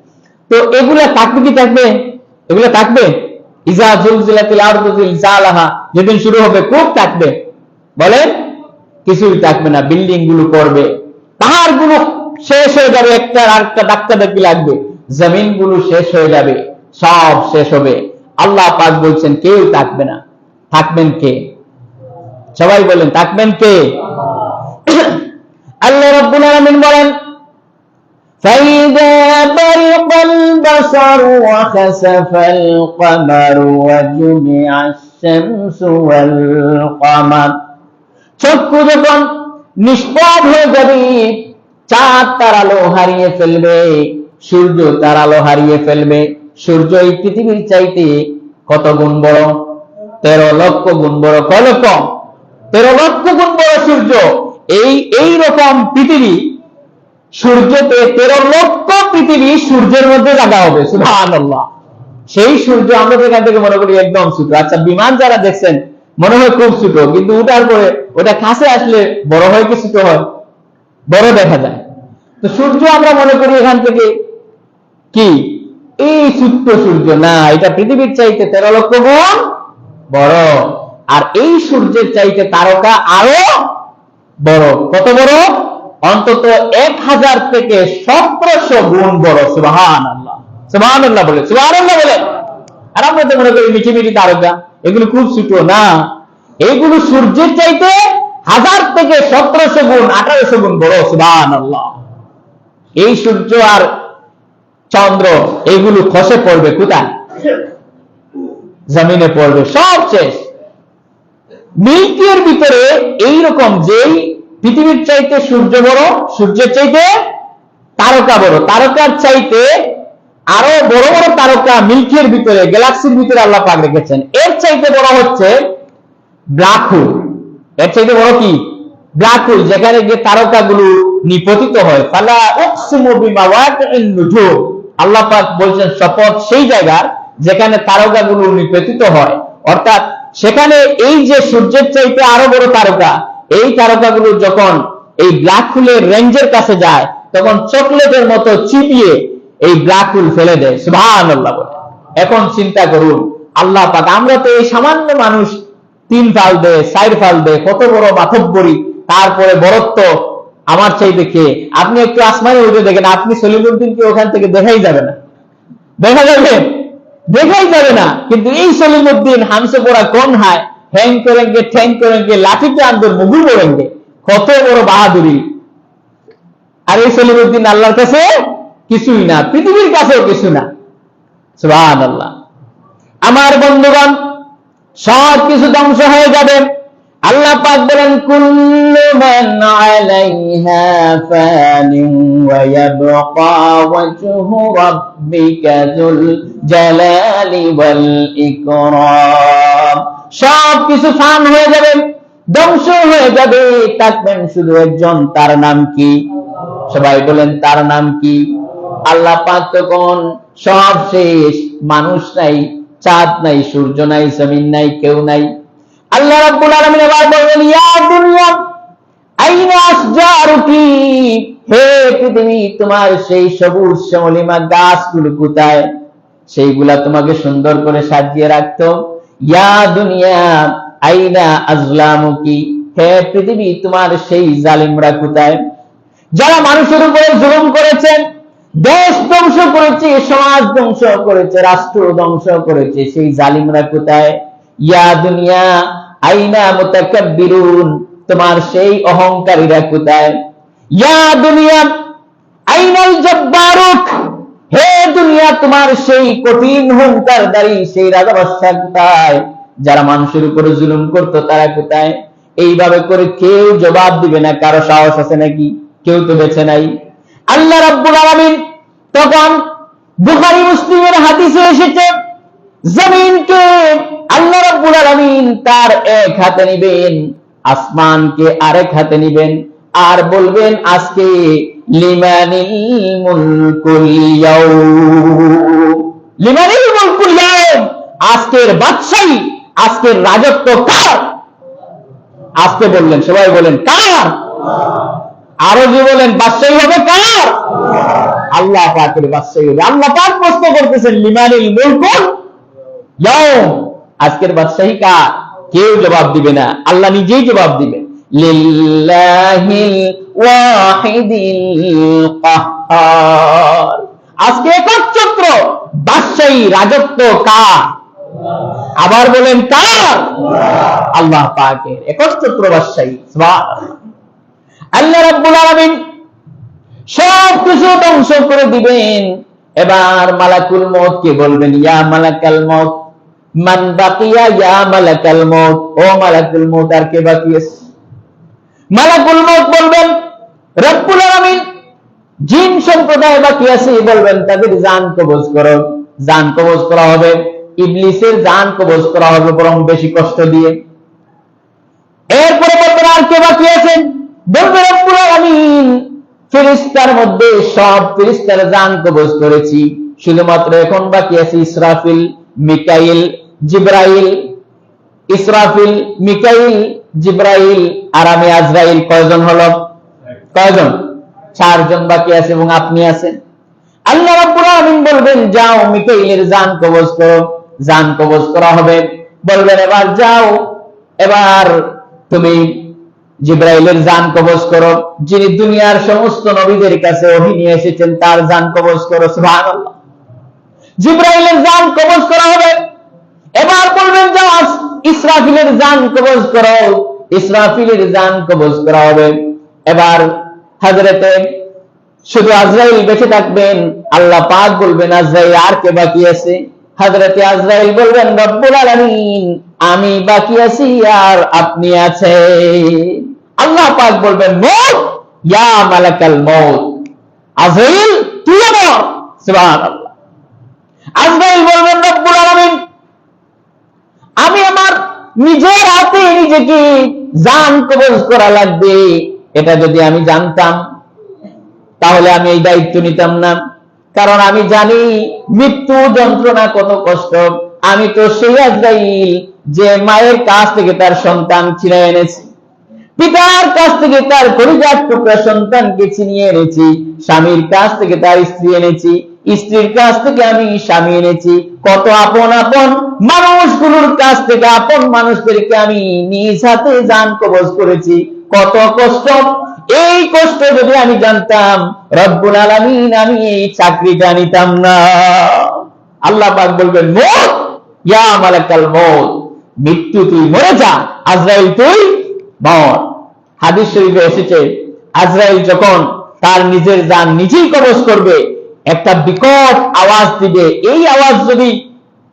তো এগুলা থাকবে কি থাকবে? এগুলা থাকবে? ইজা জুলজিলাতিল আরদু জিলজালাহা যেদিন শুরু হবে, খুব থাকবে? বলেন কিছুই থাকবে না। বিল্ডিং গুলো পড়বে, পাহাড় গুলো শেষ হয়ে যাবে, একটা আরেকটা ধাক্কা ধাক্কি লাগবে, জমিন গুলো শেষ হয়ে যাবে, সব শেষ হবে। আল্লাহ পাক বলছেন কেউ থাকবে না। থাকবেন কে? সবাই বলেন থাকবেন কে? আল্লাহ রাব্বুল আলামিন বলেন, فَإِذَا بَرِقَ الْبَصَرُ وَخَسَفَ الْقَمَرُ وَجُمِعَ الشَّمْسُ وَالْقَمَرُ, চক্ষু যখন নিষ্প্রভ হয়ে যাবে, চাঁদ তার আলো হারিয়ে ফেলবে, সূর্য তার আলো হারিয়ে ফেলবে। সূর্য এই পৃথিবীর চাইতে কত গুণ বড়? 13 লক্ষ গুণ বড়। কয় লক্ষ? 13 লক্ষ গুণ বড় সূর্য। এই রকম পৃথিবী, সূর্যতে 13 লক্ষ পৃথিবী সূর্যের মধ্যে জায়গা হবে। সুবহানাল্লাহ। সেই সূর্য আমরা এখান থেকে মনে করি একদম ছোট। আচ্ছা, বিমান যারা দেখছেন মনে হয় খুব ছোট, কিন্তু উঠার পরে ওটা কাছে আসলে বড় হয় কি ছোট হয়? বড় দেখা যায়। তো সূর্য আমরা মনে করি এখান থেকে কি এই ছোট্ট সূর্য, না, এটা পৃথিবীর চাইতে 13 লক্ষ গুণ বড়। আর এই সূর্যের চাইতে তারকা আরো বড়। কত বড়? অন্তত 1000 থেকে 1700 গুণ বড়। সুবহানাল্লাহ। সুবহানাল্লাহ বলে, সুবহানাল্লাহ বলে। আর আমরা তো মনে করি মিঠি মিঠি তারকা, এগুলো খুব ছোট, না, এইগুলো সূর্যের চাইতে 1000 থেকে 1700 গুণ, 1800 গুণ বড়। সুবহানাল্লাহ। এই সূর্য আর চন্দ্র এইগুলো খসে পড়বে কোথায়? জমিনে পড়বে, সব শেষ। মিল্কির ভিতরে এইরকম যেই পৃথিবীর চাইতে সূর্য বড়, সূর্যের চাইতে তারকা বড়, তারকার চাইতে আরো বড় বড় তারকা মিল্কির ভিতরে, গ্যালাক্সির ভিতরে আল্লাহ পাক রেখেছেন। এর চাইতে বড় হচ্ছে ব্ল্যাক হোল। এর চাইতে বড় কি? ব্ল্যাক হোল, যেখানে গিয়ে তারকাগুলো নিপতিত হয়। ফালা উকসিমু বিমাওয়াকিন নুজুম, আল্লাহ পাক বলছেন শপথ সেই জায়গার যেখানে তারকাগুলো নিপতিত হয়। অর্থাৎ সেখানে এই যে সূর্যের চাইতে আরো বড় তারকা, এই তারকাগুলো যখন এই ব্ল্যাক হোলের রেঞ্জের কাছে যায়, তখন চকলেটের মতো চিবিয়ে এই ব্ল্যাক হোল ফেলে দেয়। সুবহানাল্লাহ বলে। এখন চিন্তা করুন, আল্লাহ পাক, আমরা তো এই সামান্য মানুষ, 3 ফাল দেয়, 4 ফাল দেয়, কত বড় মাথব্বরি, তারপরে বড়ত্ব আমার চাইতে কে? আপনি একটু আসমানে উঠে দেখেন, আপনি সলিমুদ্দিনকে ওখান থেকে দেখাই যাবে না। দেখা যাবে? দেখাই যাবে না। কিন্তু এই সলিমুদ্দিন হামসে পড়া কোন হায়, হ্যাং করেঙ্গে, ঠ্যাং করেঙ্গে, লাঠিতে আন্দর মুগুল করেঙ্গে, কত বড় বাহাদুরি। আর এই সলিমুদ্দিন আল্লাহর কাছে কিছুই না, পৃথিবীর কাছেও কিছু না। সুবহানাল্লাহ। আমার বন্ধুগণ, সব কিছু ধ্বংস হয়ে যাবে। আল্লাহ পাক বলেন, কুল্লু মান আলাইহা ফানিন ওয়া ইয়াবকা ওয়াজহু রাব্বিকা যুল জালালি ওয়াল ইকরাম। সব কিছু ফান হয়ে যাবে, ধ্বংস হয়ে যাবে, থাকবেন শুধু একজন, তার নাম কি? সবাই বলেন তার নাম কি? আল্লাহ পাক তখন সব শেষ, মানুষ নাই, চাঁদ নাই, সূর্য নাই, জমিন নাই, কেউ নাই। আল্লাহ রাব্বুল আলামিন এবার বললেন, ইয়া দুনিয়া আইনা আসজারুকি, হে পৃথিবী, তোমার সেই সবুজ শ্যামলিমা গাছগুলো কোথায়? সেইগুলা তোমাকে সুন্দর করে সাজিয়ে রাখতো। ইয়া দুনিয়া আইনা আজলামুকি, হে পৃথিবী, তোমার সেই জালিমরা কোথায়? যারা মানুষের উপরে জুলুম করেছেন, দেশ ধ্বংস করেছে, সমাজ ধ্বংস করেছে, রাষ্ট্র ধ্বংস করেছে, সেই জালিমরা কোথায়? ইয়া দুনিয়া আইনা মুতাকাব্বিরুন, তোমার সেই অহংকারীরা কোথায়? ইয়া দুনিয়া আইনাল জব্বারুক, হে দুনিয়া তোমার সেই কঠিন হুঙ্কারদারি, সেই রাজা বাদশা কোথায়? যারা মানুষের উপরে জুলুম করতো তারা কোথায়? এইভাবে করে কেউ জবাব দিবে না। কারো সাহস আছে নাকি? কেউ তো বেঁচে নাই। আল্লাহ রাব্বুল আলামিন তখন বুখারী মুসলিমের হাদিসে এসেছে, জমিনকে আল্লাহ রাব্বুল আলামিন তার এক হাতে নিবেন, আসমানকে আরেক হাতে নিবেন, আর বলবেন আজকে লিমানিল মুলকুল ইয়াউম, লিমানিল মুলকুল ইয়াউম, আজকের বাদশাহী, আজকের রাজত্ব কার? আজকে বললেন, সবাই বলেন কার? আরো যে বলেন বাদশাহী হবে কার? আল্লাহ পাকের বাদশাহী হবে। আল্লাহ পাক প্রশ্ন করতেছেন লিমানিল মুলকুল ইয়াউম, আজকের বাদশাহী কার? কেউ জবাব দিবে না, আল্লাহ নিজেই জবাব দিবেন। লিল্লাহিল ওয়াহিদিল কাহ্হার, আজকে একচ্ছত্র বাদশাহী রাজত্ব কার? আবার বলেন কার? আল্লাহ পাকের একচ্ছত্র বাদশাহী। সুবহানাল্লাহ। আল্লাহ রাব্বুল আলামিন সব কিছু ধ্বংস করে দিবেন। এবার মালাকুল মউতকে বলবেন, ইয়া মালাকাল মউত মান বাকিয়া, ইয়া মালাকাল মউত, ও মালাকুল মউত আর কে বাকি আছে? মালাকুল মউত বলবেন, রব্বুল আলামিন জিন সম্প্রদায় বাকি আছে, বলবেন তাদের জান কবজ করো। জান কবজ করা হবে, ইবলিসের জান কবজ করা হবে, বরং বেশি কষ্ট দিয়ে। এরপরে বলবেন আর কে বাকি আছেন? বলবে রব্বুল আলামিন ফেরেশতার মধ্যে সব ফেরেশতার জান কবজ করেছি, শুধুমাত্র এখন বাকি আছে ইসরাফিল, মিকাইল, জিবরাইল। ইসরাফিল, মিকাইল, জিবরাইল আর আমি আজরাইল। কয়জন হলো? কয়জন? 4 জন বাকি আছে এবং আপনি আছেন। আল্লাহ রাব্বুল আলামিন বলবেন যাও মিকাইলের জান কবজ করো। জান কবজ করা হবে। বলবেন এবার যাও, এবার তুমি জিবরাইলের জান কবজ করো, যিনি দুনিয়ার সমস্ত নবীদের কাছে ওহী নিয়ে এসেছেন, তার জান কবজ করো। সুবহানাল্লাহ। জিবরাইলের জান কবজ করা হবে। এবার বলবেন যাও ইসরাফিলের জান কবজ করো। ইসরাফিলের জান কবজ করা হবে। এবার হযরতে শুধু আজরাইল বেঁচে থাকবেন। আল্লাহ পাক বলবেন আজরাইল আর কে বাকি আছে? হযরতে আজরাইল বলবেন রব্বুল আলামিন আমি বাকি আছি আর আপনি আছেন। আল্লাহ পাক বলবেন মউত, ইয়া মালাকাল মউত, আজরাইল তুই আমার। সুবহানাল্লাহ। আজরাইল বলবেন রব্বুল আলামিন আমি আমার নিজের হাতে নিজেকে জান কবজ করা লাগবে, এটা যদি আমি জানতাম তাহলে আমি এই দায়িত্ব নিতাম না। কারণ আমি জানি মৃত্যু যন্ত্রণা কত কষ্ট। আমি তো সেই আজরাইল যে মায়ের কাছ থেকে তার সন্তান ছিনিয়ে এনেছি, পিতার কাছ থেকে তার কলিজার টুকরা সন্তানকে ছিনিয়ে এনেছি, স্বামীর কাছ থেকে তার স্ত্রী এনেছি, স্ত্রীর কাছ থেকে আমি স্বামী এনেছি, কত আপন আপন মানুষগুলোর কাছ থেকে আপন মানুষদেরকে আমি নিজ হাতে জান কবজ করেছি। কত কষ্ট! এই কষ্ট যদি আমি জানতাম রব্বুল আলামিন আমি এই চাকরিটা নিতাম না। আল্লাহ পাক বলবেন মউত, ইয়া মালাকাল মউত, মৃত্যু তুই মরে যা, আজরাইল তুই মর। হাদিস শরীফে এসেছে আজরাইল যখন তার নিজের জান নিজেই কবজ করবে, একটা বিকট আওয়াজ দিবে। এই আওয়াজ যদি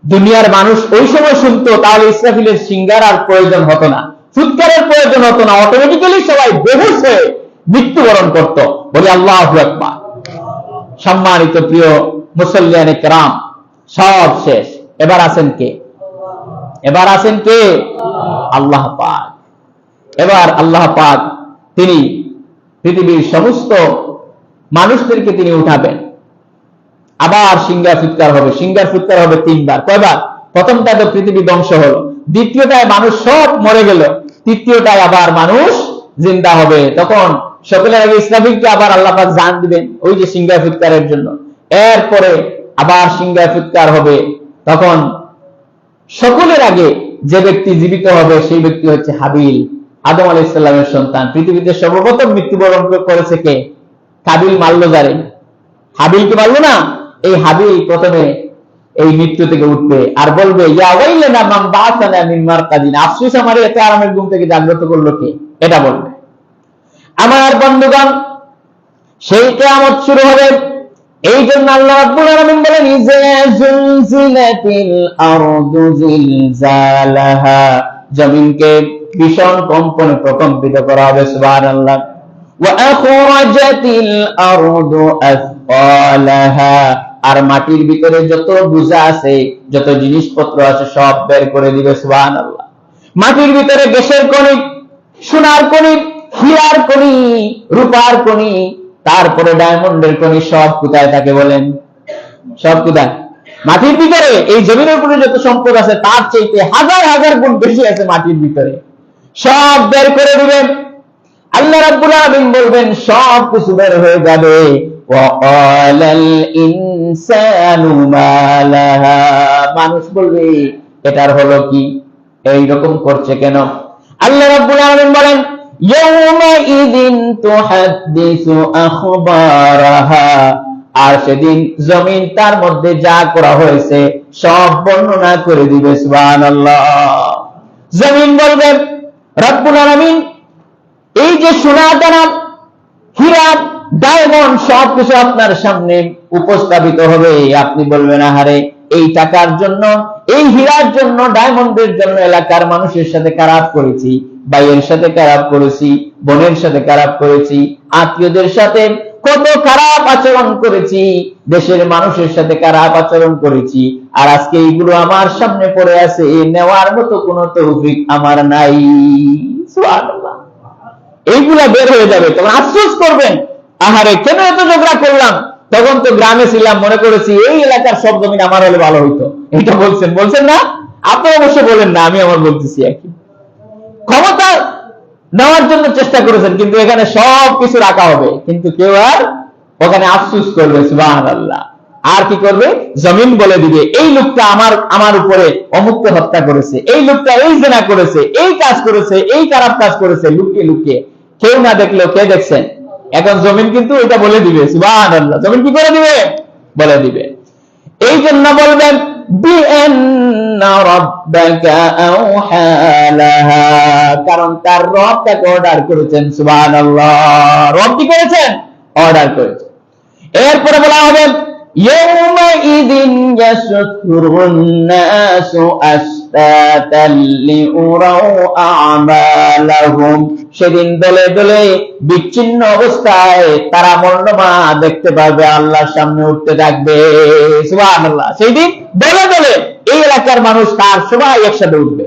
দুনিয়ার মানুষ ওই সময় শুনতো তাহলে ইসরাফিলের সিঙ্গার আর প্রয়োজন হতো না, ফুৎকারের প্রয়োজন হতো না, অটোমেটিক্যালি সবাই বেহুশ হয়ে মৃত্যুবরণ করত। বলি আল্লাহু আকবার। সম্মানিত প্রিয় মুসল্লিয়ানে কেরাম, সব শেষ। এবার আছেন কে? এবার আছেন কে? আল্লাহ পাক। এবার আল্লাহ পাক তিনি পৃথিবীর সমস্ত মানুষদেরকে তিনি উঠাবেন। আবার সিঙ্গার ফুৎকার হবে। সিঙ্গার ফুৎকার হবে 3 বার। কয়বার? প্রথমটা তো পৃথিবী ধ্বংস হলো, দ্বিতীয়টায় মানুষ সব মরে গেল, তৃতীয়টায় আবার মানুষ জিন্দা হবে। তখন সকলের আগে ইসরাফিলকে আবার আল্লাহ পাক জান দিবেন, ওই যে সিঙ্গার ফুৎকারের জন্য। এরপরে আবার সিঙ্গার ফুৎকার হবে। তখন সকলের আগে যে ব্যক্তি জীবিত হবে সেই ব্যক্তি হচ্ছে হাবিল, আদম আলাইহিস সালামের সন্তান। পৃথিবীতে সর্বপ্রথম মৃত্যুবরণ করেছে কে? কাবিল মারল যারে, হাবিলকে মারল না। এই হাবিল প্রথমে এই মৃত্যু থেকে উঠবে আর বলবে ইয়া ওয়াইলানা মান বাআসানা মিন মারকাদিনা, আফসোস আমার এত আরামের ঘুম থেকে জাগ্রত করলো কে? এটা বলবে। আমার বন্ধুগণ, সেই কিয়ামত শুরু হবে। এই জন্য আল্লাহ রাব্বুল আলামিন বলেন ইযা যুলজিলাতিল আরদু জিলজালাহা, জমিনকে ভীষণ কম্পনে প্রকম্পিত করা হবে। সুবহানাল্লাহ। ওয়া আখরাজাতিল আরদু আসফালাহা, আর মাটির ভিতরে যত বোঝা আছে, যত জিনিসপত্র আছে সব বের করে দিবে। সুবহানাল্লাহ। মাটির ভিতরে গ্যাসের খনি, সোনার খনি, হীরার খনি, রূপার খনি, তারপরে ডায়মন্ডের খনি, সব কোথায় থাকে বলেন? সব কোথায়? মাটির ভিতরে। এই জমিনের উপরে যত সম্পদ আছে তার চাইতে হাজার হাজার গুণ বেশি আছে মাটির ভিতরে। সব বের করে দিবেন। আল্লাহ রাব্বুল আলামিন বলবেন সব কিছু বের হয়ে যাবে। ওয়াকালাল ইনসানু মা লাহা, মানুষ বলবে এটার হলো কি, এই রকম করছে কেন? আল্লাহ রাব্বুল আলামিন বলেন ইয়াউমা ইযিন তুহাদ্দিসু আখবারাহা, আর সেদিন জমিন তার মধ্যে যা করা হয়েছে সব বর্ণনা করে দিবে। সুবহানাল্লাহ। জমিন বলবে রব্বুল আলামিন এই যে সোনা দানা, হীরা, ডায়মন্ড সবকিছু আপনার সামনে উপস্থাপিত হবে। আপনি বলবেন আহারে এই টাকার জন্য, এই হীরার জন্য, ডায়মন্ডের জন্য এলাকার মানুষের সাথে খারাপ করেছি, ভাইয়ের সাথে খারাপ করেছি, বোনের সাথে খারাপ করেছি, আত্মীয়দের সাথে কত খারাপ আচরণ করেছি, দেশের মানুষের সাথে খারাপ আচরণ করেছি, আর আজকে এইগুলো আমার সামনে পড়ে আছে, নেওয়ার মতো কোনো তৌফিক আমার নাই। সুবহানাল্লাহ। এইগুলা বের হয়ে যাবে, তখন আফসোস করবেন আহারে কেন এত ঝগড়া করলাম, তখন তো গ্রামে ছিলাম, মনে করেছি এই এলাকার সব জমিন আমার হলে ভালো হইতো। এটা বলছেন না? আপনি অবশ্য বলেন না, আমি আমার বলতেছি আর কি। ক্ষমতা নেওয়ার জন্য চেষ্টা করেছেন, কিন্তু এখানে সব কিছু রাখা হবে, কিন্তু কেউ আর ওখানে আফসোস করবে। সুবহানাল্লাহ। আর কি করবে? জমিন বলে দিবে এই লোকটা আমার উপরে অমুককে হত্যা করেছে, এই লোকটা এই জিনা করেছে, এই কাজ করেছে, এই খারাপ কাজ করেছে, লুকিয়ে লুকিয়ে, কেউ না দেখলেও কে দেখছেন? এখন জমিন কিন্তু এটা বলে দিবে। সুবহানাল্লাহ। জমিন কি করে দিবে? বলে দিবে। এই জন্য বলবেন বিআন্না রাব্বাকা আওহা লাহা, কারণ তার রব তাকে অর্ডার করেছেন। সুবহানাল্লাহ। রব কি করেছেন? অর্ডার করেছেন। এরপরে বলা হবে ইয়াউমা ইযিন ইয়াসফুরুন নাসু আশতাতাল লিউরাউ আমালাহুম, সেদিন দলে দলে বিচ্ছিন্ন অবস্থায় তারা মর্ণমা দেখতে পাবে, আল্লাহর সামনে উঠতে থাকবে। সুবহানাল্লাহ। সেই দিন দলে দলে এই এলাকার মানুষ তার সবাই একসাথে উঠবে,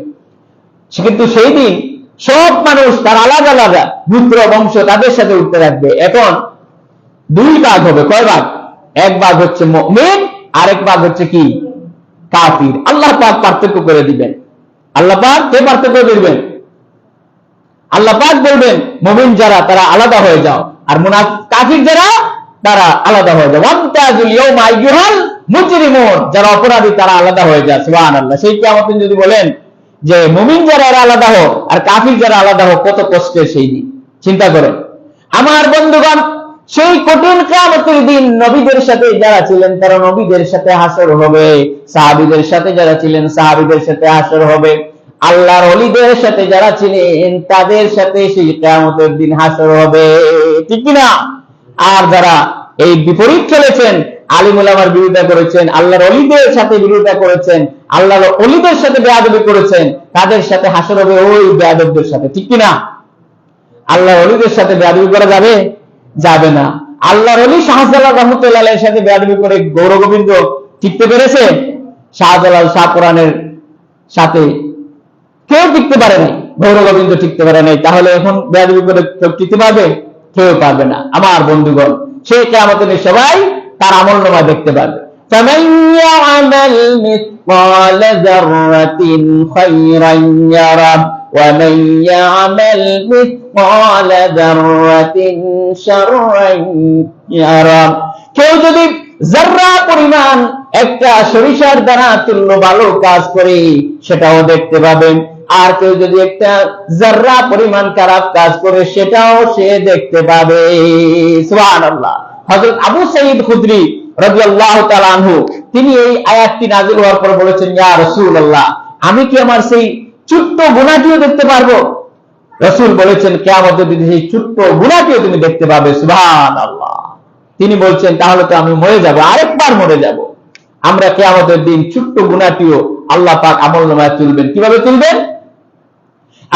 কিন্তু সেই দিন সব মানুষ তার আলাদা আলাদা পুত্র বংশ তাদের সাথে উঠতে থাকবে। এখন দুই ভাগ হবে। কয় ভাগ? এক ভাগ হচ্ছে মুমিন, আরেক ভাগ হচ্ছে কি? কাফির। আল্লাহ পাক পার্থক্য করে দিবেন। আল্লাহ পাক কে পার্থক্য করবেন? আল্লাহ পাক বলবেন মুমিন যারা তারা আলাদা হয়ে যাও, আর কাফির যারা তারা আলাদা হয়ে যাও। ওয়ামতাজুল ইয়াউমা আইয়ুহাল মুজরিমুন, যারা অপরাধী তারা আলাদা হয়ে যায়। সুবহানাল্লাহ। সেই কিয়ামতে যদি বলেন যে মুমিন যারা আলাদা হোক আর কাফির যারা আলাদা হোক, কত কষ্টের সেই দিন। চিন্তা করেন আমার বন্ধুগণ, সেই কঠিন কিয়ামতের দিন নবীদের সাথে যারা ছিলেন তারা নবীদের সাথে হাসর হবে, সাহাবীদের সাথে যারা ছিলেন সাহাবীদের সাথে হাসর হবে, আল্লাহর ওলিদের সাথে যারা ছিলেন তাদের সাথে সেই কিয়ামতের দিন হাসর হবে। ঠিক কি না? আর যারা এই বিপরীত চলেছেন, আলিম উলামার বিরোধিতা করেছেন, আল্লাহর ওলিদের সাথে বিরোধিতা করেছেন, আল্লাহর ওলিদের সাথে বেয়াদবি করেছেন, তাদের সাথে হাসর হবে ওই বেয়াদবদের সাথে। ঠিক কি না? আল্লাহর ওলিদের সাথে বেয়াদবি করা যাবে? যাবে না। আল্লাহর ওলি শাহজালাল রাহমাতুল্লাহ আলাইহির সাথে বেয়াদবি করে গৌর গোবিন্দ টিকতে পেরেছে? শাহজালাল শাহ কোরআনের সাথে কেউ টিকতে পারে নাই, গৌর গোবিন্দ টিকতে পারে নাই। তাহলে এখন বেয়াদবি করে কেউ টিকতে পারবে? কেউ পারবে না। আমার বন্ধুগণ, সেই কিয়ামতের দিন সবাই তার আমলনামা দেখতে পারবে। ফামান ইয়ামাল মিসকালা যাররাতিন খায়রান ইয়ারা ওয়া মান ইয়ামাল মিসকালা যাররাতিন শাররান ইয়ারা, কেউ যদি যাররা পরিমাণ একটা সরিষার দানা তুল্য ভালো কাজ করে সেটাও দেখতে পাবেন, আর কেউ যদি একটা যাররা পরিমাণ খারাপ কাজ করে সেটাও সে দেখতে পাবে। সুবহানাল্লাহ। হযরত আবু সাঈদ খুদরি রাদিয়াল্লাহু তাআলা আনহু তিনি এই আয়াতটি নাযিল হওয়ার পর বলেছেন, ইয়া রাসূলুল্লাহ, আমি কি আমার সেই ছোট্ট গুনাহটিও দেখতে পারবো? রাসূল বলেছেন, কিয়ামতের দিন সেই ছোট্ট গুনাহটিও তুমি দেখতে পাবে। সুবহানাল্লাহ। তিনি বলছেন তাহলে তো আমি মরে যাব, আরেকবার মরে যাব। আমরা কিয়ামতের দিন ছোট্ট গুনাহটিও আল্লাহ পাক আমলনামায় তুলবেন। কিভাবে তুলবেন?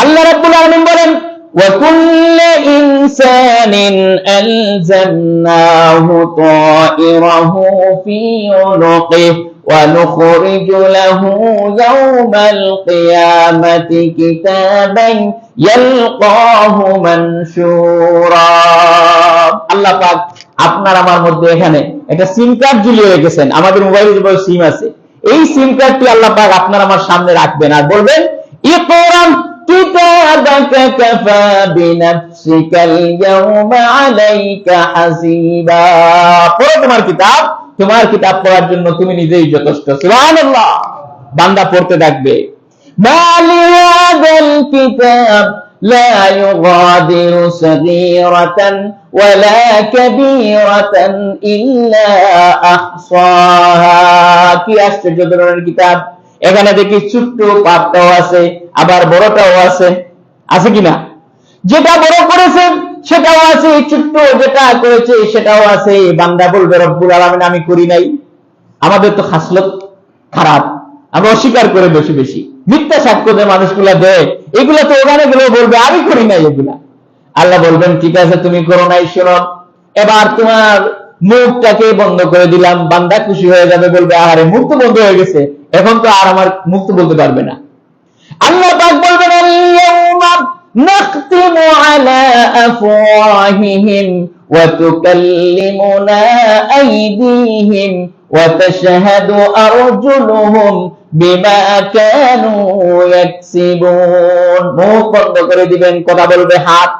আল্লাহ রাব্বুল আলামিন বলেন, ওয়া কুল্লু ইনসানিন আলজামনাহু তায়িরাহু ফি উনুকিহি ওয়া নুখরিজু লাহু ইয়াওমাল কিয়ামাতি কিতাবান ইয়ালকাহু মানশুরা। আল্লাহ পাক আপনার আমার মধ্যে এখানে একটা সিম কার্ড ঝুলিয়ে রেখেছেন। আমাদের মোবাইলে যে সিম আছে, এই সিম কার্ডটি আল্লাহ পাক আপনার আমার সামনে রাখবেন আর বলবেন, ইকরা কিতাবাকা কাফা বিনাফসিকাল ইয়াওমা আলাইকা হাসিবা। পড়ো তোমার কিতাব পড়ার জন্য তুমি নিজেই যথেষ্ট। সুবহানাল্লাহ। বান্দা পড়তে থাকবে, মালি হাযাল কিতাব লা ইউগাদিরু সাগীরাতান ওয়ালা কাবীরাতান ইল্লা আহসাহা। কি আশ্চর্য ধরনের কিতাব! এখানে দেখি ছোট্ট পাপটাও আছে, আবার বড়টাও আছে। আছে কিনা? যেটা বড় করেছে সেটাও আছে, ছোট্ট যেটা করেছে সেটাও আছে। বান্দা বলবে, রব্বুল আলামিন আমি করি নাই। আমাদের তো খাসলত খারাপ, আমরা অস্বীকার করে বেশি বেশি মিথ্যা সাক্ষ্য দেয় মানুষগুলা দেয়, এগুলা তো ওখানে গেলেও বলবে আমি করি নাই এগুলা। আল্লাহ বলবেন, ঠিক আছে তুমি করো নাই, শোনো এবার তোমার মুখটাকে বন্ধ করে দিলাম। বান্দা খুশি হয়ে যাবে, বলবে আহারে মুখ তো বন্ধ হয়ে গেছে, এখন তো আর আমার মুখ তো বলতে পারবে না। আল্লাহ পাক বলবেন, আল-ইয়াওমা নাখতিমু আলা আফওয়াহিহিম ওয়া তুকাল্লিমুনা আইদিহিম ওয়া তাশহাদু আরজুলুহুম বিমা কানু ইয়াকসিবুন। মুখ বন্ধ করে দিবেন, কথা বলবে হাত।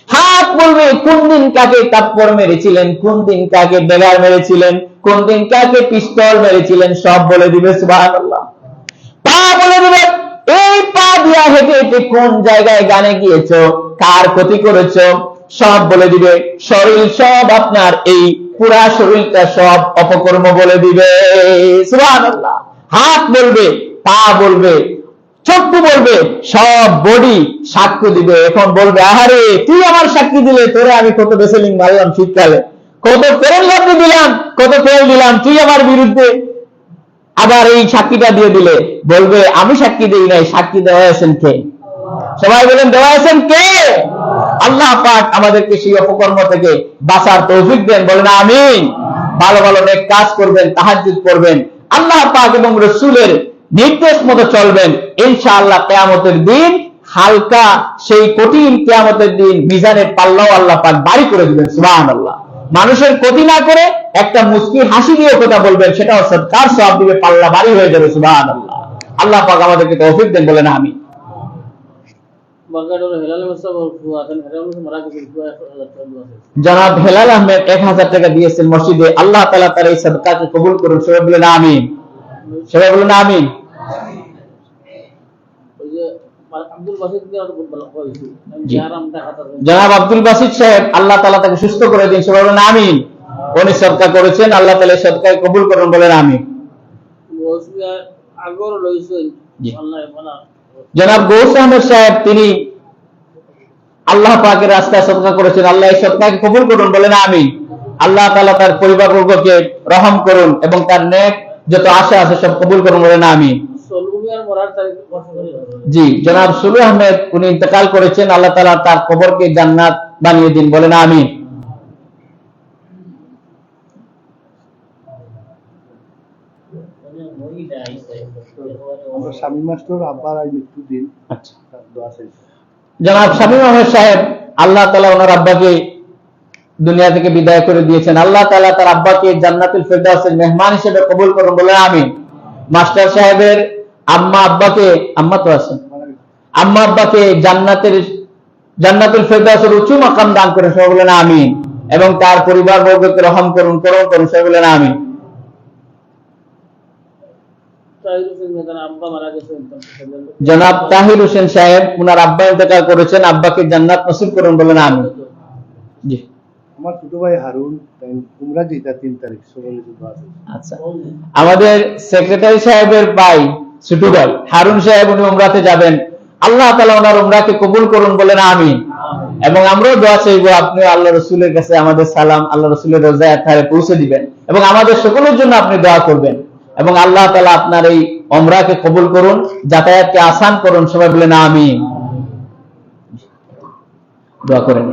হাত বলবে কোন দিন কাকে থাপ্পড় মেরেছিলেন, কোন দিন কাকে ডেগার মেরেছিলেন, কোন দিন কাকে পিস্তল মেরেছিলেন, সব বলে দিবে। সুবহানাল্লাহ। পা বলে দিবে, এই পা দিয়া হেঁটে হেঁটে কোন জায়গায় গানে গিয়েছো, কার ক্ষতি করেছো, সব বলে দিবে। শরীর সব আপনার এই পুরা শরীরটা সব অপকর্ম বলে দিবে। সুবহানাল্লাহ। হাত বলবে, পা বলবে, চক্ষু বলবে, সব বডি সাক্ষ্য দিবে। এখন বলবে, আহারে তুই আমার সাক্ষী দিলে, তোরে আমি কত বেসেলিং মারলাম শীতকালে, কত ফেরেল লাথি দিলাম, কত ফেল দিলাম, তুই আমার বিরুদ্ধে আবার এই সাক্ষীটা দিয়ে দিলে। বলবে আমি সাক্ষী দিই নাই, সাক্ষী দেওয়া আছেন কে? সবাই বলেন, দেওয়া আছেন কে? আল্লাহ পাক আমাদেরকে সেই অপকর্ম থেকে বাঁচার তৌফিক দেন, বলেন আমিন। ভালো ভালো নেক কাজ করবেন, তাহাজ্জুদ করবেন, আল্লাহ পাক এবং রাসূলের নির্দেশ মতো চলবেন। ইনশাআল্লাহ কিয়ামতের দিন হালকা সেই কঠিন কিয়ামতের দিন মিজানের পাল্লাও আল্লাহ পাক ভারী করে দিবেন। সুবহানাল্লাহ। মানুষের ক্ষতি না করে একটা মুস্কি হাসি দিয়ে কথা বলবেন, সেটাও সৎকার সওয়াব দিবে, পাল্লা ভারী হয়ে যাবে। সুবহানাল্লাহ। আল্লাহ পাক আমাদেরকে তৌফিক দেন, বলেন আমিন। জনাব হেলাল আহমেদ 1000 টাকা দিয়েছেন মসজিদে, আল্লাহ তাআলা তার এই সাদকাকে কবুল করুন। সবাই বলেন আমিন। সবাই বলেন আমিন। জনাব আব্দুল বাসিত সাহেব, আল্লাহ তাআলা তাকে সুস্থ করে দিন। সবাই বলেন আমিন। উনি সদকা করেছেন, আল্লাহ তাআলা সদকাকে কবুল করুন, বলেন আমিন। জনাব গৌস আহমেদ সাহেব, তিনি আল্লাহ পাকের রাস্তায় সদকা করেছেন, আল্লাহ এই সদকাকে কবুল করুন, বলেন আমিন। আল্লাহ তাআলা তার পরিবারবর্গকে রহম করুন এবং তার নেক যত আশা আছে সব কবুল করুন, বলেন আমিন। জি, জনাব সুলু আহমেদ, উনি ইন্তেকাল করেছেন, আল্লাহ তাআলা তার কবরকে জান্নাত বানিয়ে দিন, বলেন আমিন। জনাব শামীম আহমেদ সাহেব, আল্লাহ তাআলা ওনার আব্বাকে দুনিয়া থেকে বিদায় করে দিয়েছেন, আল্লাহ তাআলা তার আব্বাকে জান্নাতুল ফেরদাউসের মেহমান হিসেবে কবুল করুন, বলেন আমিন। মাস্টার সাহেবের আম্মা আব্বাকে, আম্মা তো আছেন, আম্মা আব্বাকে জান্নাতুল ফেরদাউসের উচ্চ মাকাম দান করে, সবাই বলেন আমিন। এবং তার পরিবারবর্গকে রহম করুন, করুন করুন, সবাই বলেন আমিন। জনাব তাহির হোসেন সাহেব, উনার আব্বা ইন্তেকাল করেছেন, আব্বাকে জান্নাত নসিব করুন, বলেন আমিন। জি, আমার ছোট ভাই হারুন উমরা যেটা 3 তারিখ সকালে দোয়া আছে। আচ্ছা, আমাদের সেক্রেটারি সাহেবের ভাই ছোট ভাই হারুন সাহেব, উনি উমরাতে যাবেন, আল্লাহ তাআলা ওনার উমরাকে কবুল করুন, বলেন আমিন। এবং আমরাও দোয়া চাইবো আপনি আল্লাহ রসুলের কাছে আমাদের সালাম আল্লাহ রসুলের রোজায় আথারে পৌঁছে দিবেন এবং আমাদের সকলের জন্য আপনি দোয়া করবেন এবং আল্লাহ তাআলা আপনার এই উমরাকে কবুল করুন, যাতায়াতকে আসান করুন। সবাই বলেন আমিন। দোয়া করেন।